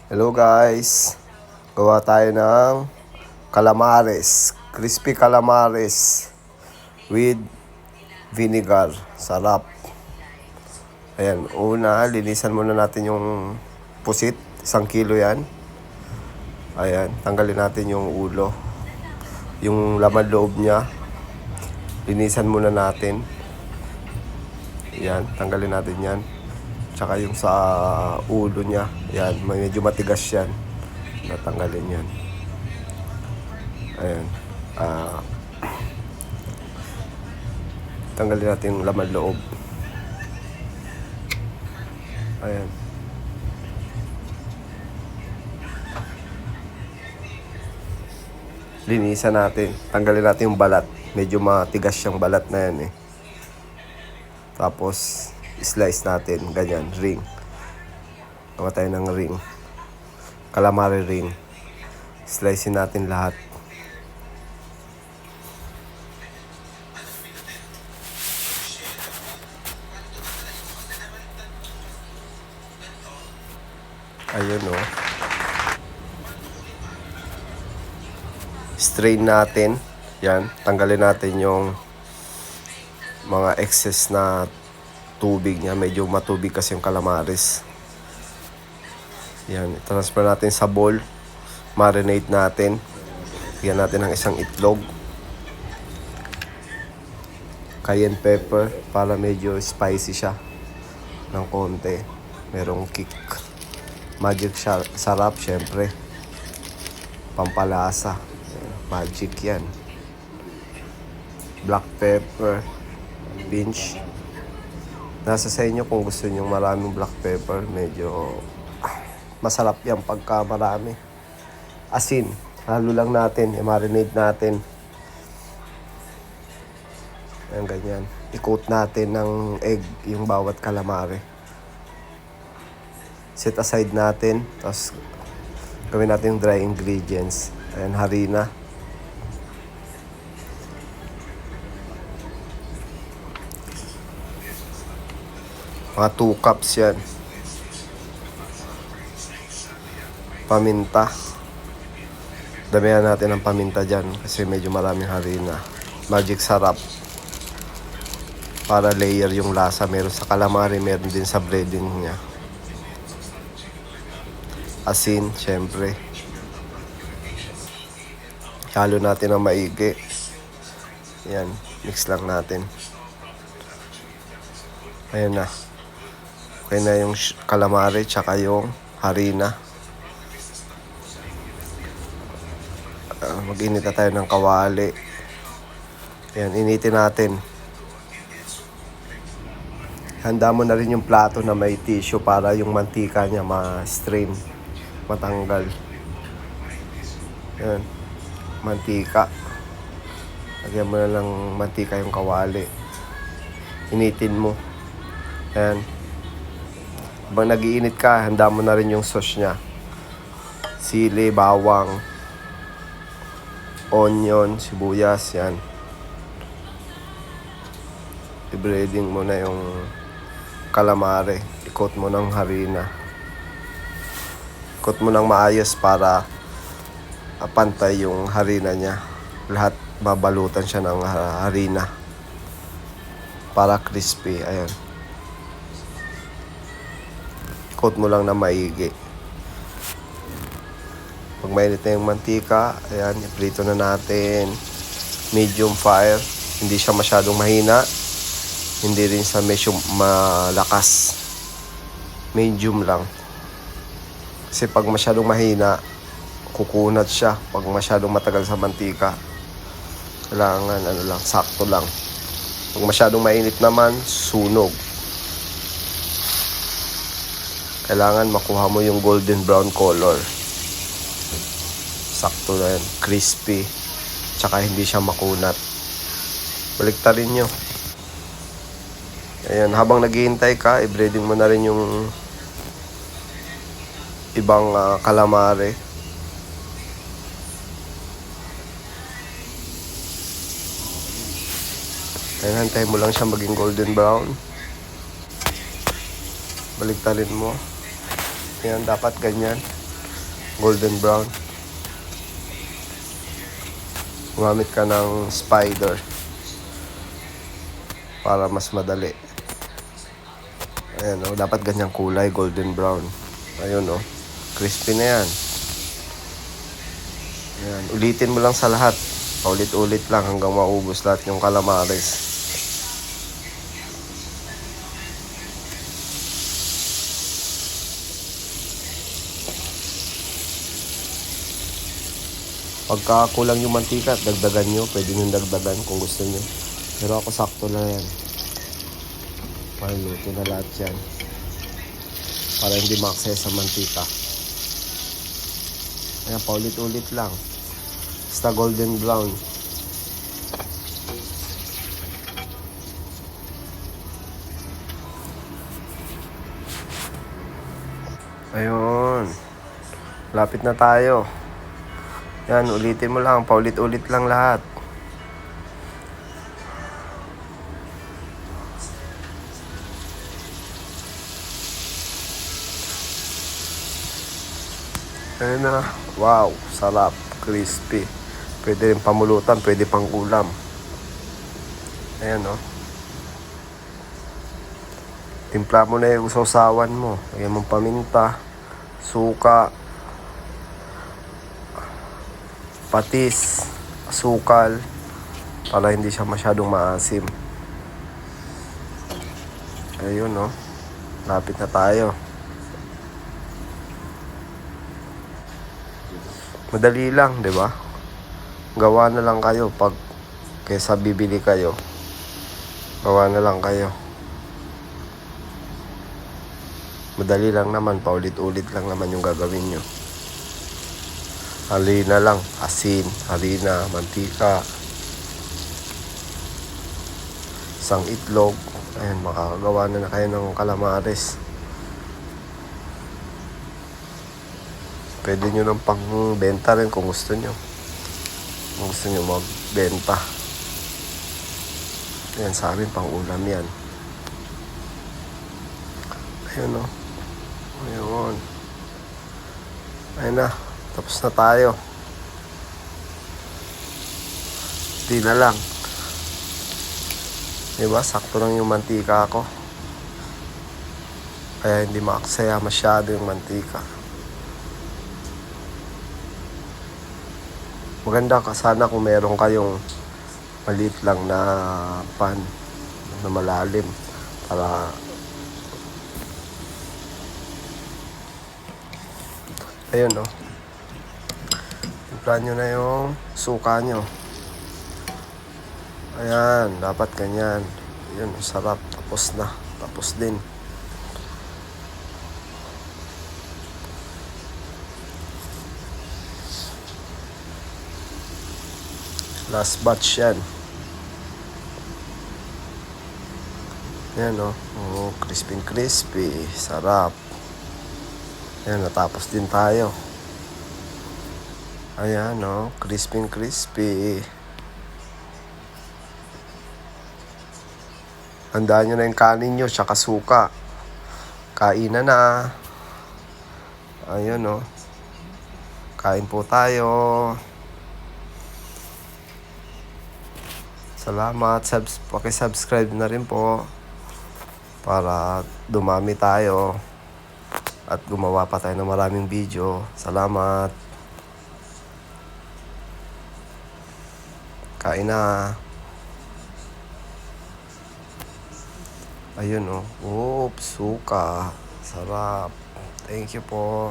Hello guys, gawa tayo ng calamares, crispy calamares with vinegar, sarap. Ayan, una linisan muna natin yung pusit, 1 kilo yan. Ayan, tanggalin natin yung ulo, yung laman loob niya, linisan muna natin. Ayan, tanggalin natin yan. Tsaka yung sa ulo niya, yan, medyo matigas yan, natanggalin yan. Ayan, tanggalin natin yung laman loob. Ayan, linisan natin, tanggalin natin yung balat, medyo matigas yung balat na yan eh. Tapos slice natin, ganyan, ring. Gawa tayo ng ring, calamari ring. Slicein natin lahat. Ayun o. Strain natin. Yan, tanggalin natin yung mga excess na tubig niya. Medyo matubig kasi yung calamares. Yan, transfer natin sa bowl. Marinate natin. Bigyan natin ng isang itlog. Cayenne pepper para medyo spicy siya ng konti. Merong kick. Magic sarap, syempre. Pampalasa. Magic yan. Black pepper. Pinch. Nasa sa inyo kung gusto nyo maraming black pepper. Medyo masarap yan pagka marami. Asin. Halo lang natin. I-marinate natin. Ayan, ganyan. I-coat natin ng egg yung bawat calamari. Set aside natin. Tapos gawin natin yung dry ingredients. Ayan, harina. Mga 2 cups yan. Paminta. Damihan natin ang paminta dyan kasi medyo maraming harina. Magic sarap. Para layer yung lasa. Meron sa calamari, meron din sa breading niya. Asin, syempre. Halo natin ang maigi. Yan, mix lang natin. Ayan na. Okay na yung calamari tsaka yung harina. Mag-init na tayo ng kawali. Ayan, initin natin. Handa mo na rin yung plato na may tissue para yung mantika niya ma-strain, matanggal. Ayan, mantika. Lagyan mo na lang mantika yung kawali. Initin mo. Ayan. Habang nag-iinit ka, handa mo na rin yung sauce niya. Sili, bawang, onion, sibuyas, yan. I-breading mo na yung calamari. I-coat mo ng harina. I-coat mo ng maayos para pantay yung harina niya. Lahat babalutan siya ng harina para crispy. Ayan. I-coat mo lang na maigi. Pag mainit na yung mantika, ayan, i-prito na natin. Medium fire. Hindi siya masyadong mahina. Hindi rin sa medyo malakas. Medium lang. Kasi pag masyadong mahina, kukunat siya. Pag masyadong matagal sa mantika, kailangan sakto lang. Pag masyadong mainit naman, sunog. Kailangan makuha mo yung golden brown color. Sakto na yan. Crispy. Tsaka hindi siya makunat. Baliktarin nyo. Ayan, habang naghihintay ka, i-breading mo na rin yung ibang calamari. Ayan, hantay mo lang siya maging golden brown. Baliktarin mo. Ayan, dapat ganyan. golden brown. Gumamit ka ng spider para mas madali. Ayan, dapat ganyang kulay, golden brown. Ayun, crispy na yan. Ayan, ulitin mo lang sa lahat. Paulit-ulit lang hanggang maubos lahat yung calamares. Pagka kulang yung mantika, dagdagan nyo. Pwede nyo dagdagan kung gusto nyo. Pero ako sakto na yan. Maluto na lahat yan. Para hindi ma-access sa mantika. Ayan, paulit-ulit lang. Basta golden brown. Ayun. Lapit na tayo. Yan, ulitin mo lang. Paulit-ulit lang lahat. Ayun na. Wow, sarap. Crispy. Pwede rin pamulutan, pwede pang ulam. Ayan, Timpla mo na yung sausawan mo. Lagyan mong paminta, suka, patis, asukal, para hindi siya masyadong maasim. Ayun, lapit na tayo. Madali lang, 'di ba? Gawa na lang kayo pag kaysa bibili kayo. Gawa na lang kayo. Madali lang naman, paulit-ulit lang naman yung gagawin nyo. Harina lang, asin, harina, mantika, isang itlog. Ayan, makakagawa na kayo ng calamares. Pwede nyo ng pang-benta rin kung gusto nyo. Kung gusto nyo magbenta. Ayan, sa amin pang-ulam yan. Ayun, Ayun. Ayun na. Tapos na tayo. Di na lang. Diba? Sakto lang yung mantika ko. Kaya hindi makaksaya masyado yung mantika. Maganda ka sana kung meron kayong maliit lang na pan na malalim para ayun, Implan nyo na yung suka nyo. Ayan, dapat ganyan. Ayun, sarap. Tapos na. Tapos din. Last batch yan. Ayan, crispy. Sarap. Ayan, natapos din tayo. Ayan, crispy. Handaan nyo na yung kanin nyo, tsaka suka. Kainan na. Ayun, Kain po tayo. Salamat. Paki-subscribe na rin po para dumami tayo at gumawa pa tayo ng maraming video. Salamat. Kain na. Ayun, Oops, suka. Sarap. Thank you po.